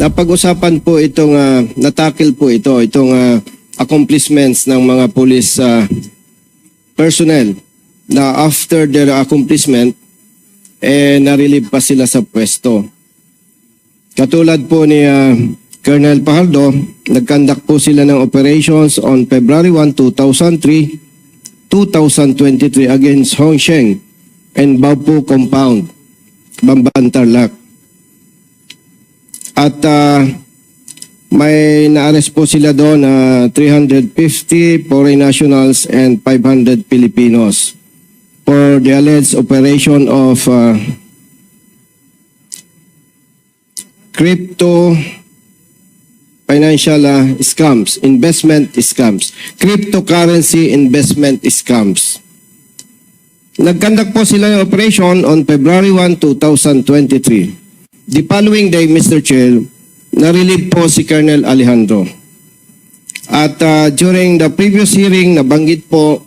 napag-usapan po itong, natakil po itong accomplishments ng mga police personnel na after their accomplishment, na-relieve pa sila sa pwesto. Katulad po ni Colonel Pajardo, nag-conduct po sila ng operations on February 1, 2023 against Hong Sheng and Baopu Compound, Bamban, Tarlac. At may na-arrest po sila doon 350 foreign nationals and 500 Filipinos for the alleged operation of crypto financial scams, investment scams, cryptocurrency investment scams. Nag-conduct po sila ng operation on February 1, 2023. The following day, Mr. Chair, na-relieve po si Colonel Alejandro. At during the previous hearing, nabanggit po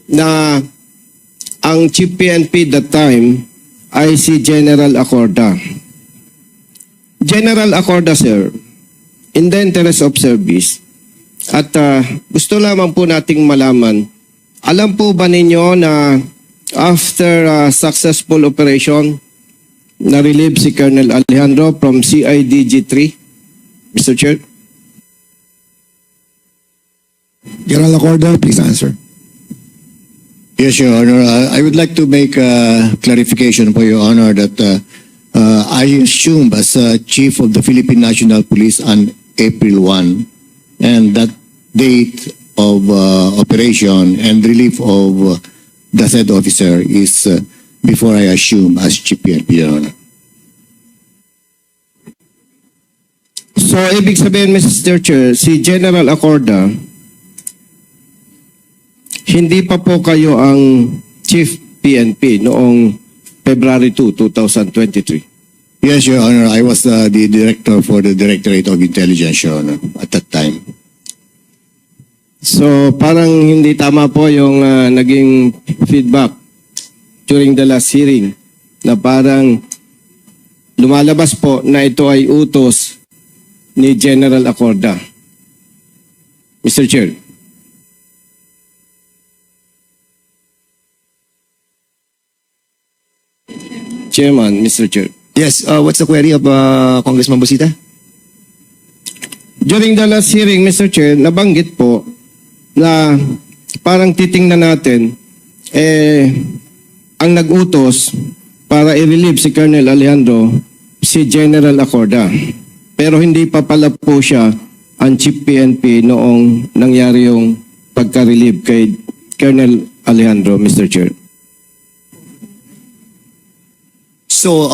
na ang Chief PNP that time ay si General Acorda. General Acorda, sir, in the interest of service, at gusto lamang po nating malaman, alam po ba ninyo na after successful operation, na-relieve si Colonel Alejandro from CIDG 3, Mr. Chair? General Acorda, please answer. Yes, Your Honor. I would like to make a clarification for Your Honor that I assumed as Chief of the Philippine National Police on April 1, and that date of operation and relief of the said officer is before I assume as Chief PNP, Your Honor. So, ibig sabihin, Mr. Chair, si General Acorda, hindi pa po kayo ang Chief PNP noong February 2, 2023. Yes, Your Honor. I was the director for the Directorate of Intelligence, Your Honor, at that time. So, parang hindi tama po yung naging feedback during the last hearing na parang lumalabas po na ito ay utos ni General Acorda. Mr. Chair. Chairman, Mr. Chair. Yes, what's the query of Congressman Busita? During the last hearing, Mr. Chair, nabanggit po na parang titingnan natin, ang nag-utos para i-relieve si Colonel Alejandro, si General Acorda. Pero hindi pa pala po siya ang Chief PNP noong nangyari yung pagka-relieve kay Colonel Alejandro, Mr. Chair. So,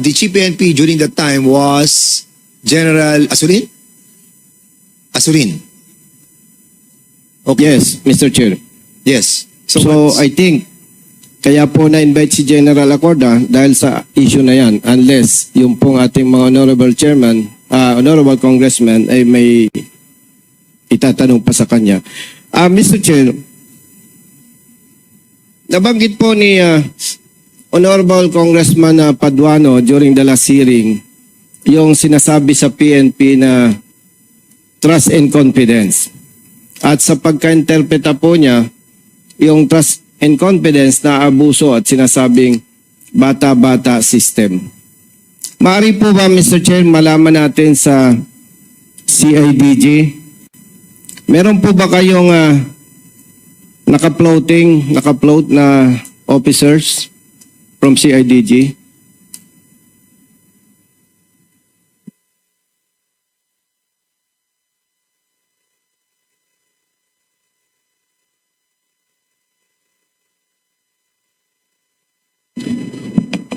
the Chief PNP during that time was General Azurin? Azurin. Okay. Yes, Mr. Chair. Yes. So I think kaya po na-invite si General Acorda dahil sa issue na yan, unless yung pong ating mga honorable chairman, honorable congressman ay may itatanong pa sa kanya. Mr. Chair, nabanggit po ni Honorable Congressman Paduano during the last hearing yung sinasabi sa PNP na trust and confidence. At sa pagka-interpreta po niya, yung trust and confidence na abuso at sinasabing bata-bata system. Maaari po ba, Mr. Chair, malaman natin sa CIDG, meron po ba kayong naka-float na officers from CIDG?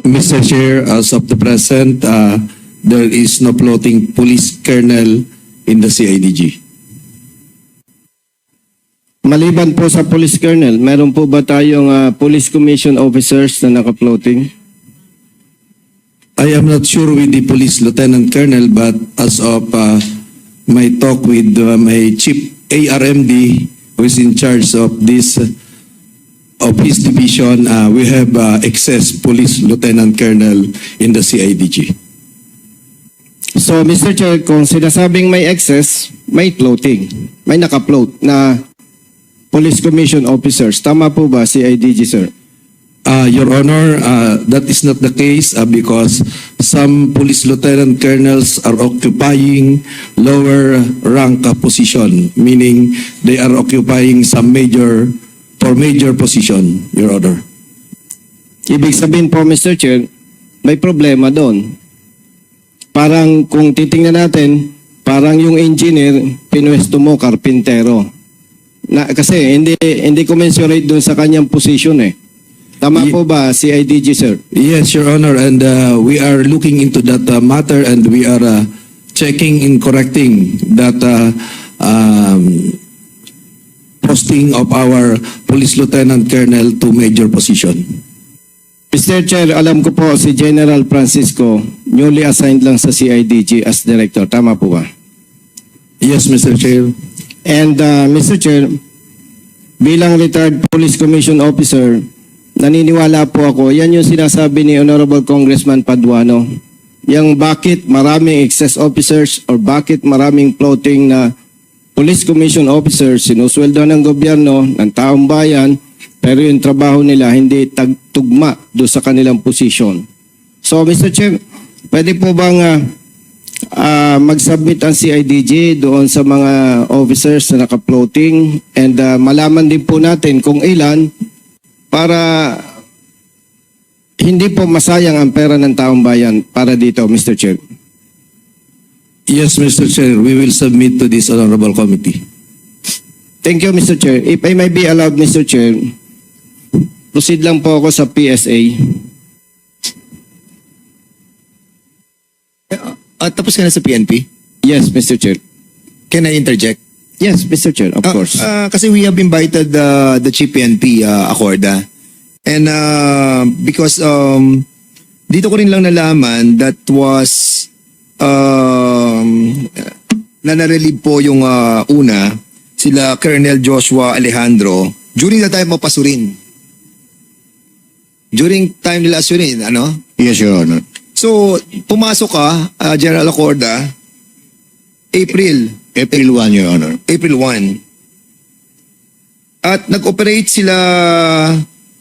Mr. Chair, as of the present, there is no floating police colonel in the CIDG. Maliban po sa police colonel, meron po ba tayong police commission officers na naka-floating? I am not sure with the police lieutenant colonel, but as of my talk with my chief ARMD, who is in charge of this of his division, we have excess police lieutenant colonel in the CIDG. So, Mr. Chair, kung sinasabing may excess, may floating. May naka-float na Police Commission officers. Tama po ba, CIDG, sir? Your Honor, that is not the case because some police lieutenant colonels are occupying lower rank position, meaning they are occupying some major position, Your Honor. Ibig sabihin po, Mr. Chair, may problema doon. Parang kung titingnan natin, parang yung engineer, pinwesto mo, karpintero. Kasi hindi commensurate doon sa kanyang position eh. Tama po ba, CIDG, sir? Yes, Your Honor, and we are looking into that matter and we are checking and correcting that posting of our police lieutenant colonel to major position. Mr. Chair, alam ko po si General Francisco, newly assigned lang sa CIDG as director. Tama po ba? Yes, Mr. Chair. And Mr. Chair, bilang retired Police Commission officer, naniniwala po ako, yan yung sinasabi ni Honorable Congressman Paduano. Yung bakit maraming excess officers or bakit maraming floating na Police Commission officers, sinusweldo ng gobyerno, ng taong bayan, pero yung trabaho nila hindi tugma do sa kanilang posisyon. So, Mr. Chair, pwede po bang mag-submit ang CIDG doon sa mga officers na naka-floating and malaman din po natin kung ilan para hindi po masayang ang pera ng taong bayan para dito, Mr. Chair. Yes, Mr. Chair, we will submit to this honorable committee. Thank you, Mr. Chair. If I may be allowed, Mr. Chair, proceed lang po ako sa PSA. Tapos ka na sa PNP? Yes, Mr. Chair. Can I interject? Yes, Mr. Chair, of course. Kasi we have invited the Chief PNP, Acorda. And because dito ko rin lang nalaman that was nanarelieve po yung una, sila Colonel Joshua Alejandro, during the time of Pasurin. During time nila Pasurin, ano? Yes, Your Honor. So, pumasok ka, General Acorda, April 1, Your Honor. April 1. At nag-operate sila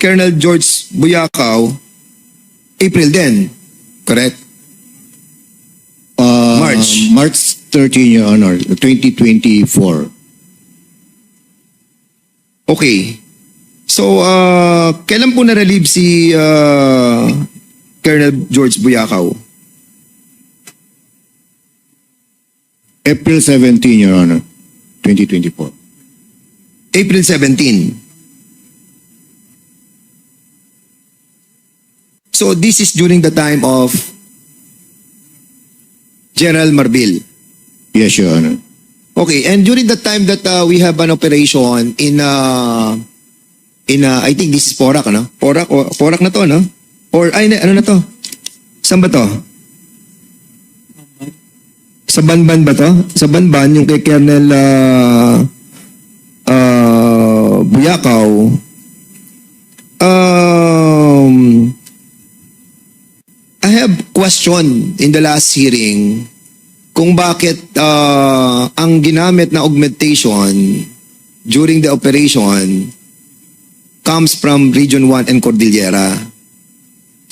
Colonel George Buyakaw, April din. Correct? March 13, Your Honor, 2024. Okay. So, kailan po na-relieve si Colonel George Buyakaw? April 17, Your Honor, 2024. April 17. So, this is during the time of General Marbil. Yes, Your Honor. Okay, and during the time that we have an operation in I think this is Porac, ano? Porac na to, no? Or ay ano na to? Saan ba to? Sa Banban ba to? Sa Banban yung kay Colonel Buyakaw. I have question in the last hearing kung bakit ang ginamit na augmentation during the operation comes from Region 1 and Cordillera.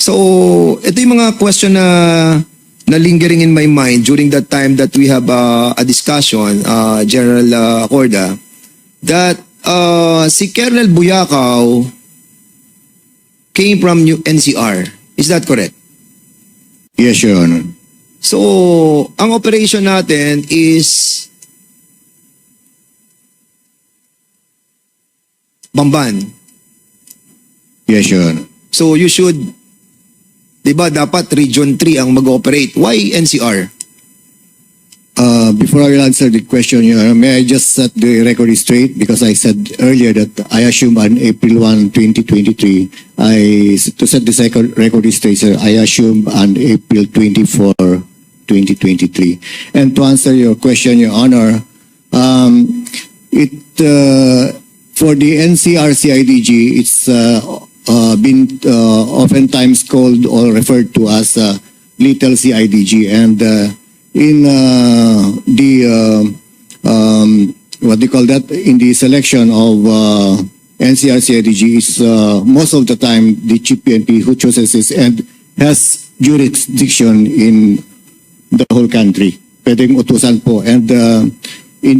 So, ito yung mga question na lingering in my mind during that time that we have a discussion, General Acorda, that si Colonel Buyakaw came from NCR. Is that correct? Yes, Your Honor. So, ang operation natin is Bamban. Yes, Your Honor. So, you should, di ba, dapat Region 3 ang mag-operate. Why NCR? Before I will answer the question, Your Honor, may I just set the record straight? Because I said earlier that I assume on April 1, 2023, to set the record straight, sir, I assume on April 24, 2023. And to answer your question, Your Honor, for the NCR-CIDG, it's been oftentimes called or referred to as Little CIDG, and in what do you call that, in the selection of NCR-CIDG is most of the time the chief PNP who chooses this and has jurisdiction in the whole country. Pwedeng utusan po. And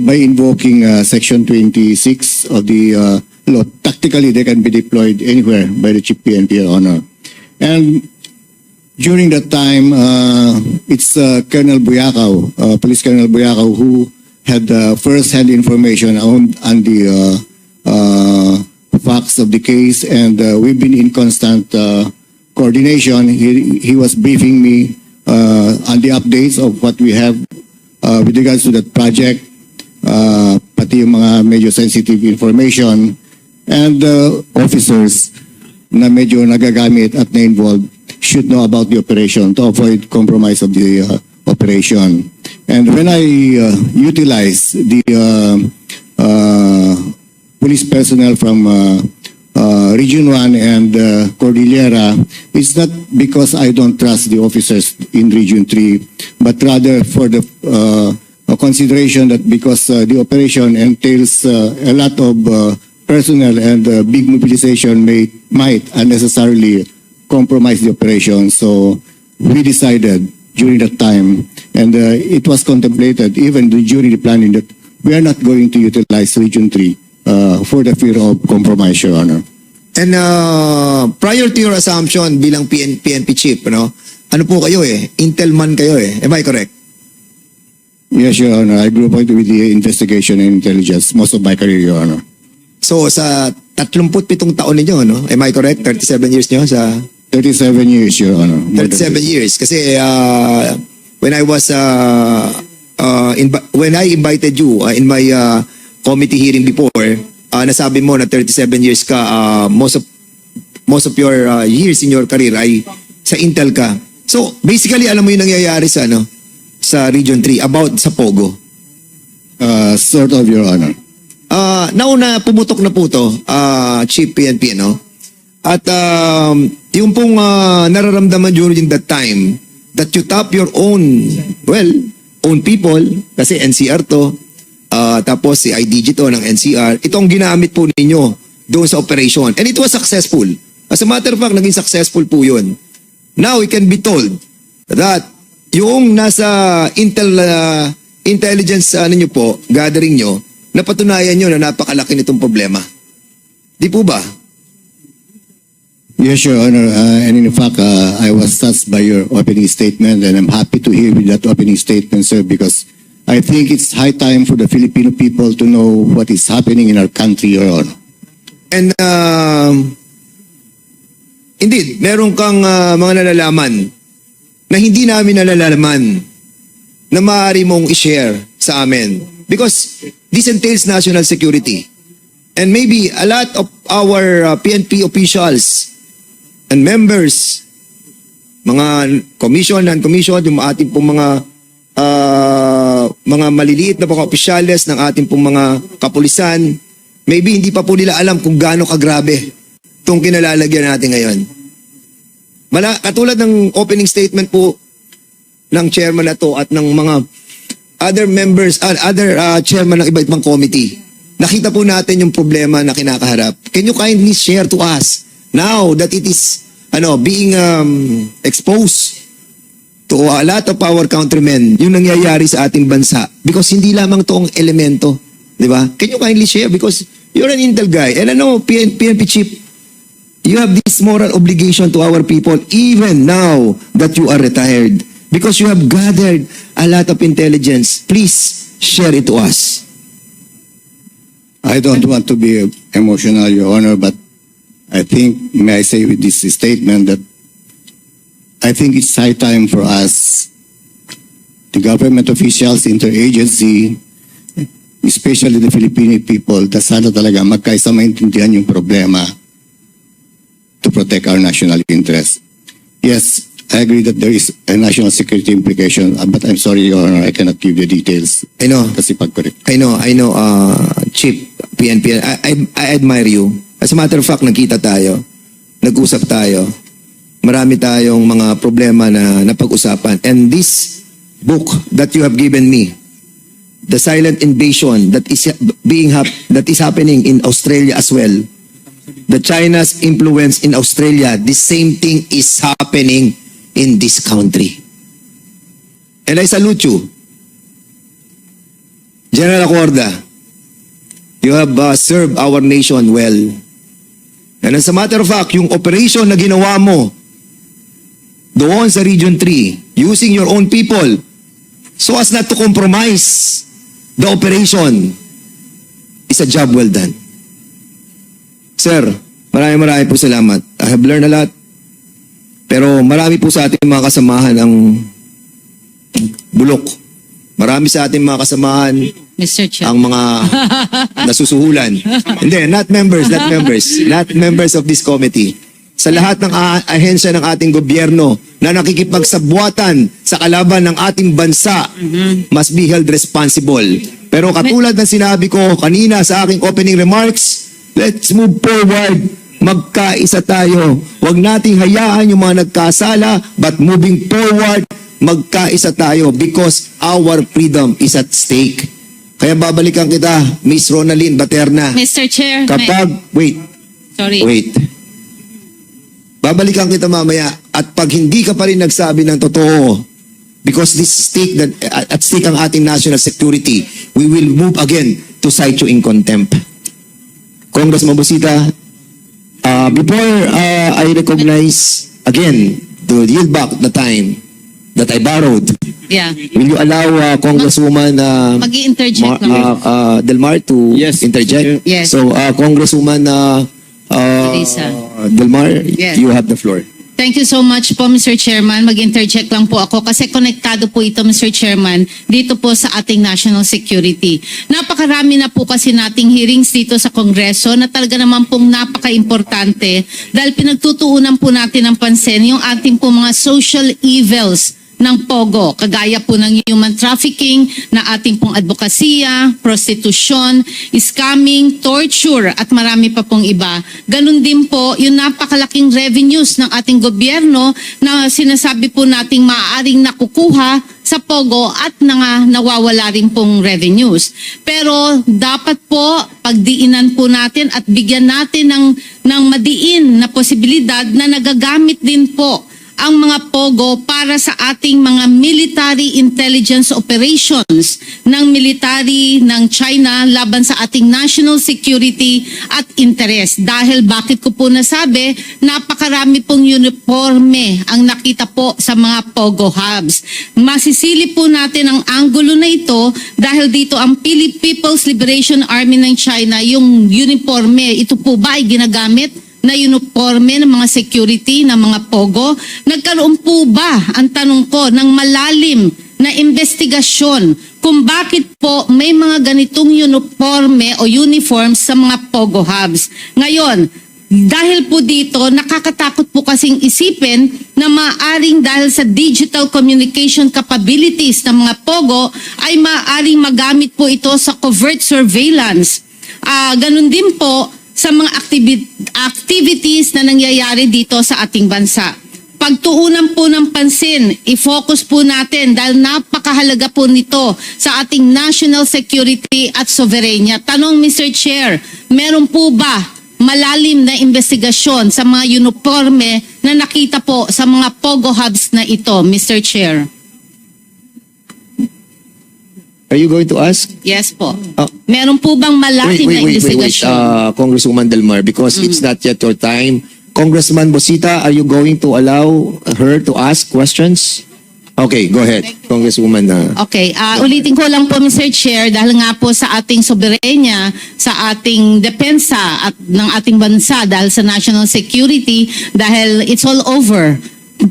by invoking Section 26 of the law, tactically they can be deployed anywhere by the chief PNP, Your Honor. And during that time, it's Colonel Buyakaw, Police Colonel Buyakaw, who had first-hand information on the facts of the case, and we've been in constant coordination. He was briefing me on the updates of what we have with regards to that project, pati yung mga medyo sensitive information, and officers na medyo nagagamit at na-involved should know about the operation to avoid compromise of the operation. And when I utilize the police personnel from Region 1 and Cordillera, it's not because I don't trust the officers in Region 3, but rather for the consideration that because the operation entails a lot of personnel and big mobilization might unnecessarily compromise the operation. So we decided during that time, and it was contemplated even during the planning, that we are not going to utilize Region 3 for the fear of compromise, Your Honor. And prior to your assumption bilang PNP chief, ano po kayo Intel man kayo Am I correct? Yes, Your Honor. I grew up with the investigation and intelligence most of my career, Your Honor. So sa 37 taon ninyo, Am I correct? 37 years nyo sa... 37 years, Your Honor. 37 years. Kasi when I was when I invited you in my committee hearing before, nasabi mo na 37 years ka, most of your years in your career ay sa Intel ka. So basically alam mo yung nangyayari sa sa Region 3 about sa Pogo. Sort of, Your Honor. Nauna pumutok na po to, Chief PNP, At yung pong nararamdaman during that time that you tap your own people, kasi NCR to, tapos si IDG to ng NCR, itong ginamit po ninyo doon sa operation. And it was successful. As a matter of fact, naging successful po yun. Now, we can be told that yung nasa intelligence ninyo po, gathering nyo, napatunayan nyo na napakalaki nitong problema. Di po ba? Yes, Your Honor. And in fact, I was touched by your opening statement, and I'm happy to hear with that opening statement, sir, because I think it's high time for the Filipino people to know what is happening in our country, Your Honor. And indeed, meron kang mga nalalaman na hindi namin nalalaman na maaari mong i-share sa amin. Because this entails national security. And maybe a lot of our PNP officials and members, mga commission, non-commission, yung ating pong mga maliliit na mga opisyales ng ating pong mga kapulisan, maybe hindi pa po nila alam kung gaano kagrabe itong kinalalagyan natin ngayon. Katulad ng opening statement po ng chairman na to at ng mga other members, other chairman ng iba-ibang committee, nakita po natin yung problema na kinakaharap. Can you kindly share to us now that it is being exposed to a lot of our countrymen, yung nangyayari sa ating bansa? Because hindi lamang to ang elemento, di ba? Can you kindly share? Because you're an Intel guy. And PNP chief, you have this moral obligation to our people even now that you are retired. Because you have gathered a lot of intelligence. Please share it to us. I don't want to be emotional, Your Honor, but I think, may I say with this statement, that I think it's high time for us, the government officials, interagency, especially the Filipino people, na sana talaga magkaisa maintindihan yung problema to protect our national interest. Yes, I agree that there is a national security implication, but I'm sorry, Your Honor, I cannot give the details. I know. Kasi pag-correct. I know, Chief PNP, I admire you. As a matter of fact, nagkita tayo, nag-usap tayo, marami tayong mga problema na napag-usapan. And this book that you have given me, the silent invasion that is happening in Australia as well, the China's influence in Australia, the same thing is happening in this country. And I salute you, General Acorda. You have served our nation well. And as a matter of fact, yung operation na ginawa mo doon sa Region 3, using your own people, so as not to compromise the operation, is a job well done. Sir, maraming po salamat. I have learned a lot. Pero marami po sa ating mga kasamahan ang bulok. Marami sa ating mga kasamahan Mr. Chair. ang mga nasusuhulan. Hindi, not members of this committee. Sa lahat ng ahensya ng ating gobyerno na nakikipagsabwatan sa kalaban ng ating bansa, must be held responsible. Pero katulad ng sinabi ko kanina sa aking opening remarks, let's move forward. Magkaisa tayo. Huwag nating hayaan yung mga nagkasala, but moving forward, magkaisa tayo because our freedom is at stake. Kaya babalikan kita, Miss Ronaldine Baterna. Mr. Chair, Wait. Babalikan kita mamaya at pag hindi ka pa rin nagsabi ng totoo, because this stake at stake ang ating national security, we will move again to cite you in contempt. Congressman Busita, before I recognize again to yield back the time that I borrowed, yeah. will you allow Congresswoman Mag-i-interject lang. Delmar to Yes, interject? Yes. So, Congresswoman Teresa. Delmar, Yes. you have the floor. Thank you so much po, Mr. Chairman. Mag-interject lang po ako kasi konektado po ito, Mr. Chairman, dito po sa ating national security. Napakarami na po kasi nating hearings dito sa Kongreso na talaga naman pong napaka-importante dahil pinagtutuunan po natin ng pansin yung ating po mga social evils ng POGO, kagaya po ng human trafficking, na ating pong advokasya, prostitusyon, scamming, torture, at marami pa pong iba. Ganun din po yung napakalaking revenues ng ating gobyerno na sinasabi po nating maaaring nakukuha sa POGO at nawawala rin pong revenues. Pero dapat po pagdiinan po natin at bigyan natin ng madiin na posibilidad na nagagamit din po ang mga POGO para sa ating mga military intelligence operations ng military ng China laban sa ating national security at interest. Dahil bakit ko po nasabi, napakarami pong uniforme ang nakita po sa mga POGO hubs. Masisilip po natin ang anggulo na ito dahil dito ang People's Liberation Army ng China, yung uniforme, ito po ba ay ginagamit na uniforme ng mga security ng mga POGO? Nagkaroon po ba, ang tanong ko, ng malalim na investigasyon kung bakit po may mga ganitong uniforme o uniforms sa mga POGO hubs? Ngayon, dahil po dito, nakakatakot po kasing isipin na maaring dahil sa digital communication capabilities ng mga POGO ay maaring magamit po ito sa covert surveillance. Ganun din po sa mga activities na nangyayari dito sa ating bansa. Pagtuunan po ng pansin, i-focus po natin dahil napakahalaga po nito sa ating national security at soberenya. Tanong, Mr. Chair, meron po ba malalim na investigasyon sa mga uniforme na nakita po sa mga POGO hubs na ito, Mr. Chair? Are you going to ask? Yes po. Meron po bang malalim na investigasyon? Congresswoman Delmar, because it's not yet your time. Congressman Busita, are you going to allow her to ask questions? Okay, go ahead, Congresswoman. Okay, ulitin ko lang po, Mr. Chair, dahil nga po sa ating soberenya, sa ating depensa at ng ating bansa, dahil sa national security, dahil it's all over.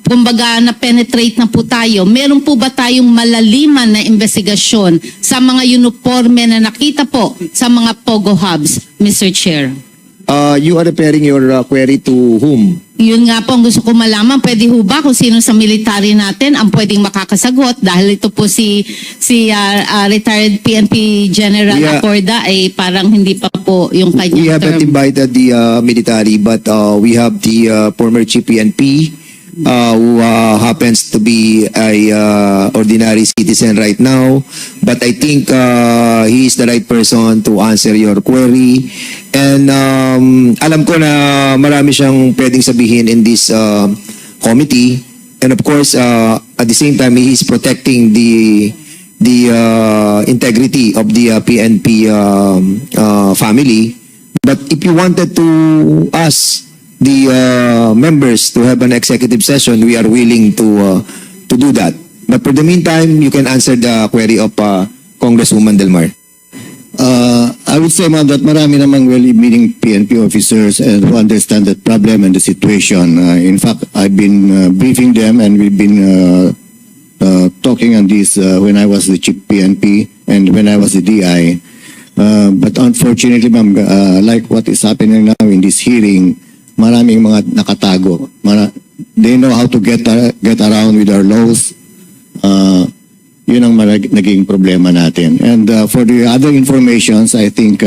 Kumbaga na-penetrate na po tayo. Meron po ba tayong malaliman na investigasyon sa mga uniforme na nakita po sa mga POGO hubs, Mr. Chair? You are referring your query to whom? Yun nga po ang gusto ko malaman. Pwede ho ba kung sino sa military natin ang pwedeng makakasagot dahil ito po si retired PNP General Acorda ay parang hindi pa po yung kanyang We haven't term. invited the military, but we have the former chief PNP, who happens to be a ordinary citizen right now. But I think he is the right person to answer your query. And alam ko na marami siyang pwedeng sabihin in this committee. And of course, at the same time, he is protecting the integrity of the PNP family. But if you wanted to ask the members to have an executive session, we are willing to do that. But for the meantime, you can answer the query of Congresswoman Delmar. I would say, ma'am, that marami namang well-meaning PNP officers and who understand the problem and the situation. In fact, I've been briefing them and we've been talking on this when I was the chief PNP and when I was the DI. But unfortunately, ma'am, like what is happening now in this hearing, maraming mga nakatago. They know how to get around with our laws. Yun ang naging problema natin. And for the other informations, I think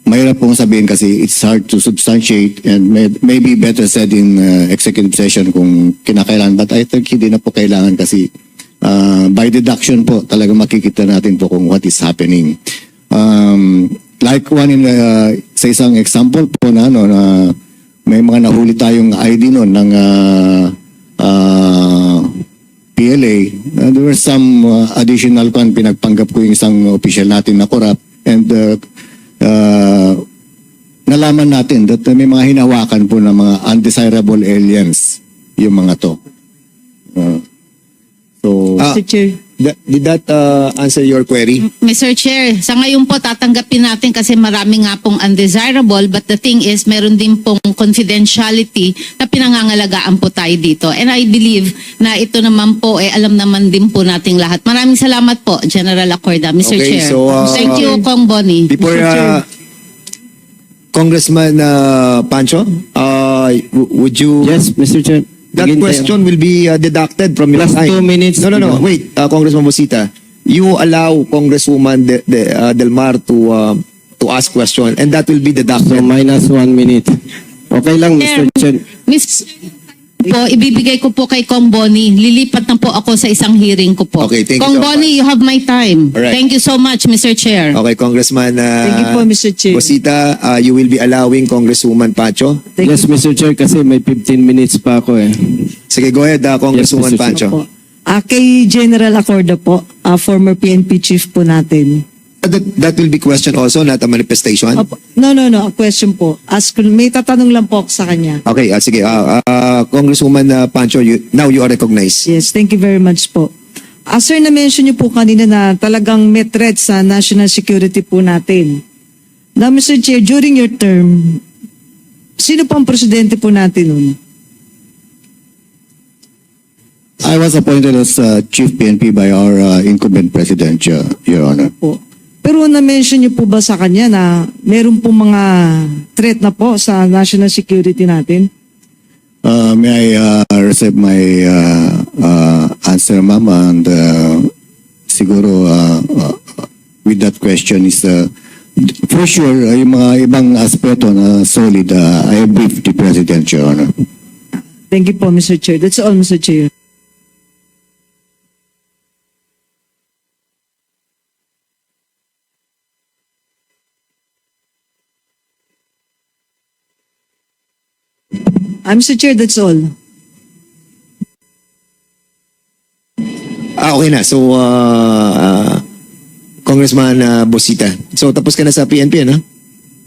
mahirap pong sabihin kasi it's hard to substantiate and maybe better said in executive session kung kinakailangan. But I think hindi na po kailangan kasi by deduction po talaga makikita natin po kung what is happening. Like one in sa isang example po na may mga nahuli tayong ID noon ng PLA. There were some additional pinagpanggap ko yung isang official natin na corrupt and nalaman natin that may mga hinawakan po ng mga undesirable aliens yung mga to. So, Mr. Chair. Did that answer your query? Mr. Chair, sa ngayon po tatanggapin natin kasi marami nga pong undesirable, but the thing is meron din pong confidentiality na pinangangalagaan po tayo dito. And I believe na ito naman po alam naman din po nating lahat. Maraming salamat po, General Acorda, Mr. Okay, Chair. so, Thank you, Kong Bonnie. Before Congressman Pancho, would you... Yes, Mr. Chair. That Begin tayo. question will be deducted from your Plus time. 2 minutes. No. Wait, Congressman Bosita. You allow Congresswoman Delmar to ask question and that will be So deducted. minus 1 minute. Okay lang, Mr. Chair. Miss po, ibibigay ko po kay Kong Bonnie. Lilipat na po ako sa isang hearing ko po. Okay, thank you Kong so Bonnie, you have my time. Alright. Thank you so much, Mr. Chair. Okay, Congressman Thank you po, Mr. Chair. Bosita, you will be allowing Congresswoman Pancho. Thank Yes, Mr. Chair, kasi may 15 minutes pa ako eh. Sige, go ahead, Yes, Mr. Congresswoman Pancho. po. Kay General Acorda po, former PNP chief po natin. That will be question also, not a manifestation. Opo. No. A question po. May tatanong lang po ako sa kanya. Okay, sige. Congresswoman Pancho, now you are recognized. Yes, thank you very much po. Sir, na-mention niyo po kanina na talagang may threat sa national security po natin. Now, Mr. Chair, during your term, sino po ang presidente po natin nun? I was appointed as Chief PNP by our incumbent President, Your Honor. Po. Pero na-mention niyo po ba sa kanya na meron po mga threat na po sa national security natin? May I receive my answer, ma'am? And siguro with that question is for sure yung mga ibang aspeto na solid, I briefed the President, Your Honor. Thank you po, Mr. Chair. That's all, Mr. Chair. Mr. Chair, that's all. Okay na. So, Congressman Bosita. So, tapos ka na sa PNP, ano?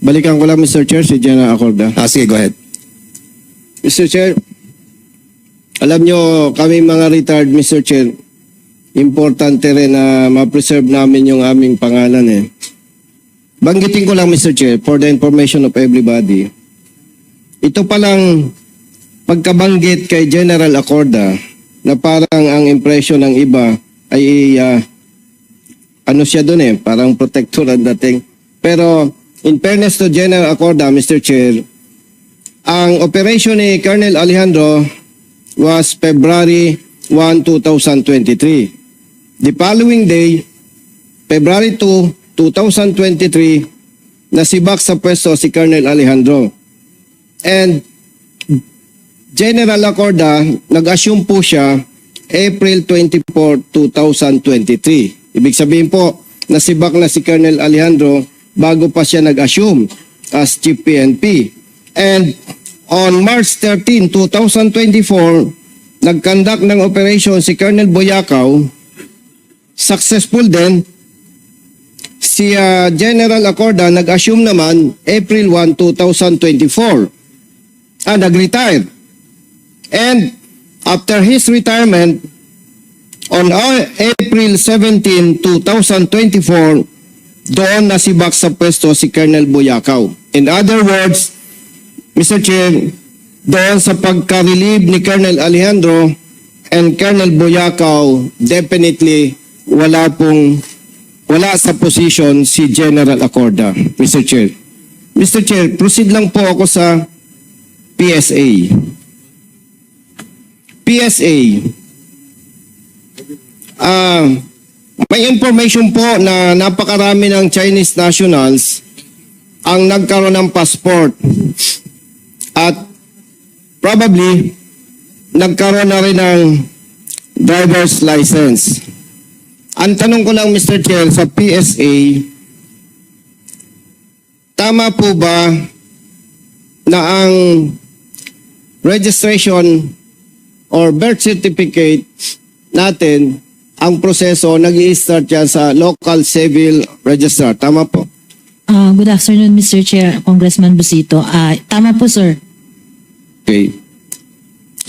Balikan ko lang, Mr. Chair, si Jenna Acorda. Sige, go ahead. Mr. Chair, alam nyo, kami mga retired, Mr. Chair, importante rin na ma-preserve namin yung aming pangalan eh. Banggitin ko lang, Mr. Chair, for the information of everybody. Ito palang pagkabanggit kay General Acorda na parang ang impression ng iba ay ano siya doon eh, parang protector ang dating. Pero in fairness to General Acorda, Mr. Chair, ang operation ni Colonel Alejandro was February 1, 2023. The following day, February 2, 2023, nasibak sa pwesto si Colonel Alejandro. And General Acorda, nag-assume po siya April 24, 2023. Ibig sabihin po, nasibak na si Colonel Alejandro bago pa siya nag-assume as Chief PNP. And on March 13, 2024, nag-conduct ng operation si Colonel Boyacao. Successful din. Si General Acorda nag-assume naman April 1, 2024. Nag-retire. And after his retirement, on April 17, 2024, doon nasibak sa pwesto si Colonel Boyacao. In other words, Mr. Chair, doon sa pagka-relieve ni Colonel Alejandro and Colonel Boyacao, definitely wala sa position si General Acorda, Mr. Chair. Mr. Chair, proceed lang po ako sa PSA. PSA. May information po na napakarami ng Chinese nationals ang nagkaroon ng passport at probably nagkaroon na rin ng driver's license. Ang tanong ko lang, Mr. Chair, sa PSA, tama po ba na ang registration or birth certificate natin, ang proseso nag-i-start yan sa local civil registrar? Tama po? Good afternoon, Mr. Chair, Congressman Busito. Tama po, sir. Okay.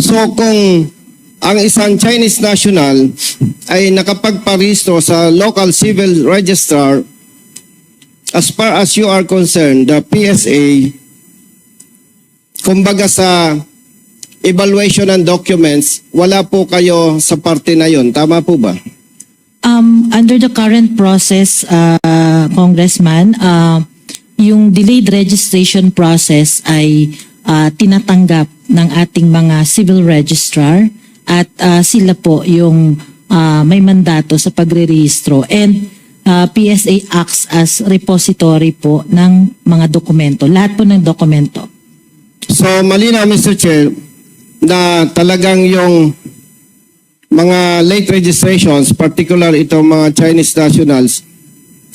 So kung ang isang Chinese national ay nakapagparehistro sa local civil registrar, as far as you are concerned, the PSA, kumbaga sa evaluation ng documents, wala po kayo sa parte na yon. Tama po ba? Under the current process, Congressman, yung delayed registration process ay tinatanggap ng ating mga civil registrar at sila po yung may mandato sa pagre-rehistro, and PSA acts as repository po ng mga dokumento, lahat po ng dokumento. So malinaw, Mr. Chair, na talagang yung mga late registrations, particular itong mga Chinese nationals,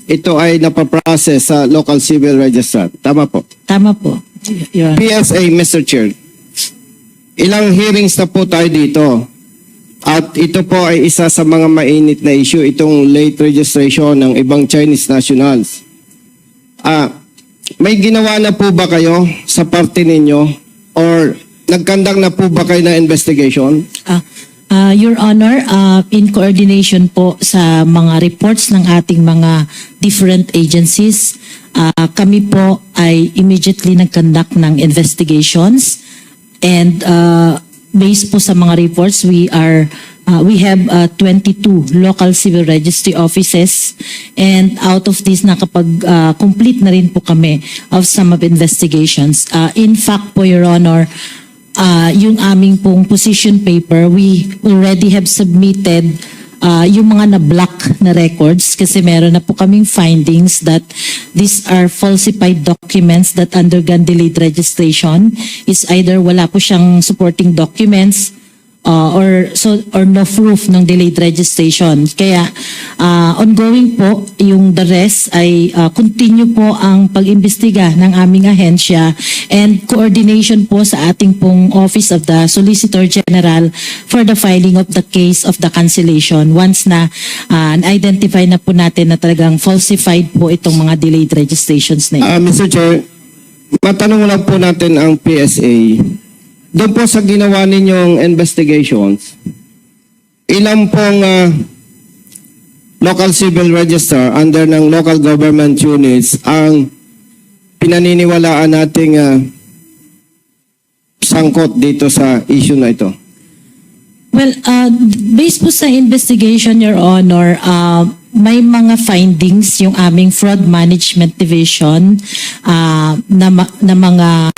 ito ay napaprocess sa local civil registrar. Tama po? Tama po, Your Honor. PSA, Mr. Chair, ilang hearings na po tayo dito. At ito po ay isa sa mga mainit na issue, itong late registration ng ibang Chinese nationals. May ginawa na po ba kayo sa parte ninyo? Or nagkandak na po ba kayo ng investigation? Your Honor, in coordination po sa mga reports ng ating mga different agencies, kami po ay immediately nag-conduct ng investigations, and based po sa mga reports, we have 22 local civil registry offices, and out of this nakapag-complete na rin po kami of some of investigations. In fact po, Your Honor, yung aming pong position paper, we already have submitted yung mga na-block na records kasi meron na po kaming findings that these are falsified documents that undergone delayed registration. Is either wala po siyang supporting documents or no proof ng delayed registration. Kaya ongoing po yung the rest ay continue po ang pag-imbestiga ng aming ahensya and coordination po sa ating pong Office of the Solicitor General for the filing of the case of the cancellation once na identify na po natin na talagang falsified po itong mga delayed registrations na ito. Mr. Chair, matanong lang po natin ang PSA. Doon po sa ginawa ninyong investigations, ilang pong local civil register under ng local government units ang pinaniniwalaan nating sangkot dito sa issue na ito? Well, based po sa investigation, Your Honor, may mga findings yung aming fraud management division na mga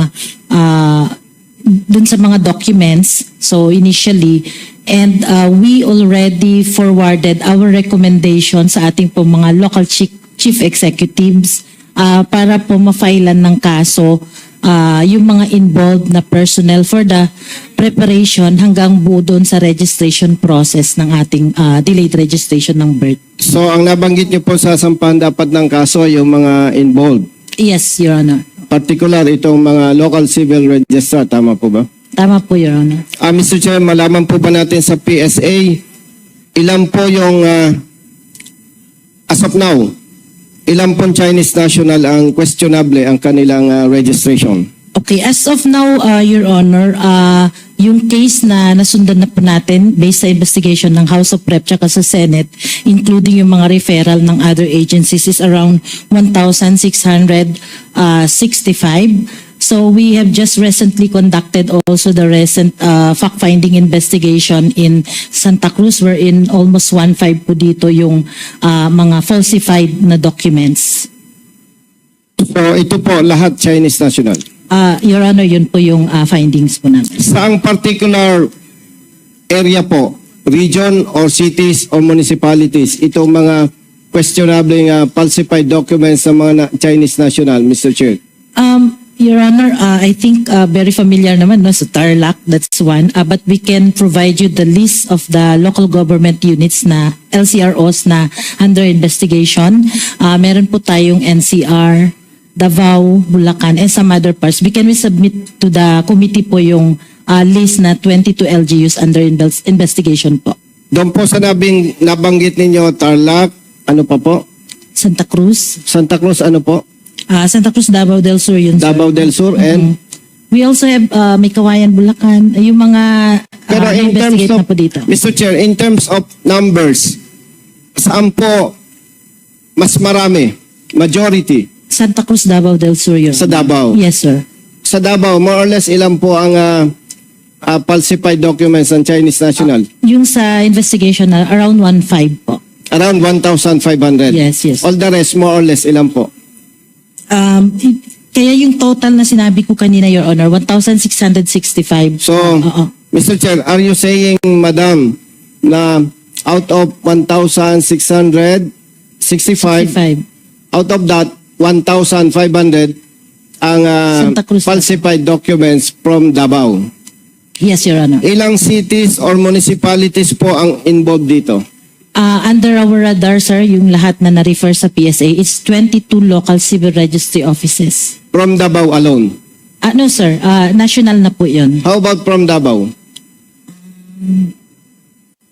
dun sa mga documents. So initially, and we already forwarded our recommendation sa ating po mga local chief executives para po ma-filean ng kaso yung mga involved na personnel for the preparation hanggang buo doon sa registration process ng ating delayed registration ng birth. So ang nabanggit niyo po sa sampahan dapat ng kaso yung mga involved. Yes, Your Honor. Particular itong mga local civil registrar, tama po ba? Tama po, Your Honor. Mr. Chair, malaman po ba natin sa PSA, ilan po yung, as of now, ilan pong Chinese national ang questionable ang kanilang registration? Okay, as of now, Your Honor, yung case na nasundan na po natin based sa investigation ng House of Rep tsaka sa Senate, including yung mga referral ng other agencies, is around 1,665. So we have just recently conducted also the recent fact-finding investigation in Santa Cruz wherein almost 1.5 po dito yung mga falsified na documents. So ito po lahat Chinese national. Your Honor, yun po yung findings po namin. Saang particular area po, region or cities or municipalities, itong mga questionable falsified documents ng mga Chinese national, Mr. Chair? Your Honor, I think very familiar naman no, sa Tarlac, that's one. But we can provide you the list of the local government units na LCROs na under investigation. Meron po tayong NCR, Davao, Bulacan, and some other parts. We can submit to the committee po yung list na 22 LGUs under investigation po. Doon po sa nabanggit ninyo, Tarlac, ano pa po? Santa Cruz. Santa Cruz, ano po? Santa Cruz, Davao del Sur yun, sir. Davao del Sur, and? We also have may Kawayan, Bulacan, yung mga Pero in terms investigate of, na po dito. Mr. Chair, in terms of numbers, saan po mas marami? Majority? Santa Cruz, Davao del Sur yun. Sa Davao? Yes, sir. Sa Davao, more or less, ilan po ang falsified documents ng Chinese national? Yung sa investigation na around 1.5 po. Around 1,500? Yes, yes. All the rest, more or less, ilan po? Kaya yung total na sinabi ko kanina, Your Honor, 1,665. So, Oo. Mr. Chair, are you saying, Madam, na out of 1,665, 65. out of that, 1,500 ang Santa Cruz. falsified documents from Davao? Yes, Your Honor. Ilang cities or municipalities po ang involved dito? Under our radar, sir, yung lahat na na-refer sa PSA is 22 local civil registry offices. From Davao alone? No, sir. National na po yun. How about from Davao?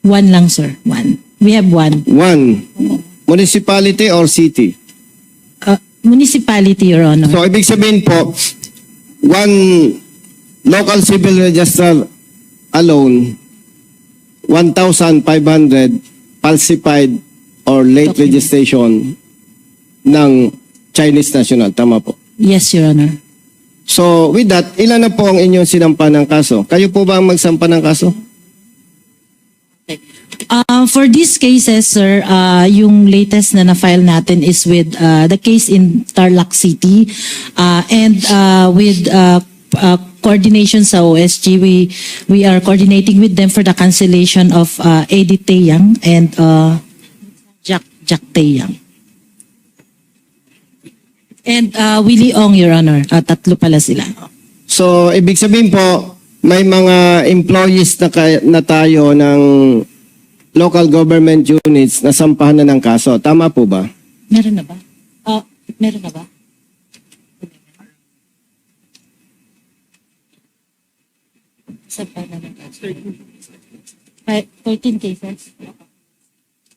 One lang, sir. One. We have one. One. Municipality or city? Municipality, Your Honor. So, ibig sabihin po, one local civil registrar alone, 1,500 falsified or late Document. registration ng Chinese national. Tama po. Yes, Your Honor. So, with that, ilan na po ang inyong sinampa ng kaso? Kayo po ba ang magsampa ng kaso? For these cases, sir, yung latest na na-file natin is with the case in Tarlac City and with coordination sa OSG, we are coordinating with them for the cancellation of Eddie Taeyang and Jack Taeyang. And Willie Ong, Your Honor. Tatlo pala sila. So, ibig sabihin po, may mga employees na tayo ng local government units na sampahan na ng kaso. Tama po ba? Meron na ba? Meron na ba? Sampahan na ng kaso. 13 cases.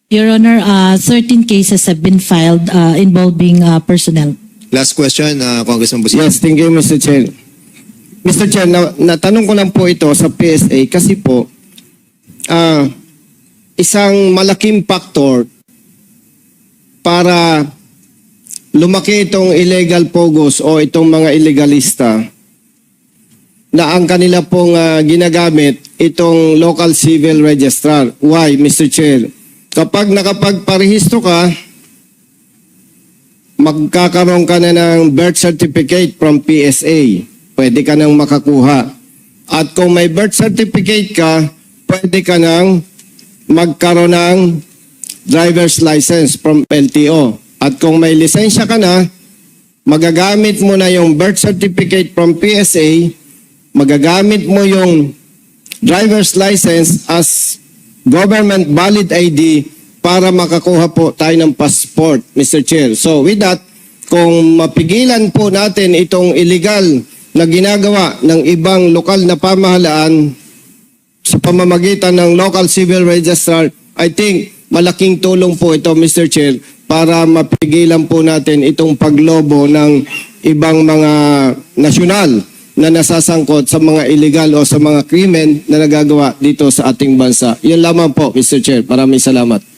Your Honor, 13 cases have been filed involving personnel. Last question, Congressman Busita. Yes, thank you, Mr. Chair. Mr. Chair, natanong ko lang po ito sa PSA kasi po, isang malaking factor para lumaki itong illegal pogos o itong mga illegalista na ang kanila pong ginagamit itong local civil registrar. Why, Mr. Chair? Kapag nakapagparehistro ka, magkakaroon ka na ng birth certificate from PSA. Pwede ka nang makakuha. At kung may birth certificate ka, pwede ka nang magkaroon ng driver's license from LTO. At kung may lisensya ka na, magagamit mo na yung birth certificate from PSA, magagamit mo yung driver's license as government valid ID para makakuha po tayo ng passport, Mr. Chair. So with that, kung mapigilan po natin itong illegal na ginagawa ng ibang lokal na pamahalaan sa pamamagitan ng local civil registrar, I think malaking tulong po ito, Mr. Chair, para mapigilan po natin itong paglobo ng ibang mga nasyonal na nasasangkot sa mga illegal o sa mga krimen na nagagawa dito sa ating bansa. Yan lamang po, Mr. Chair. Maraming salamat.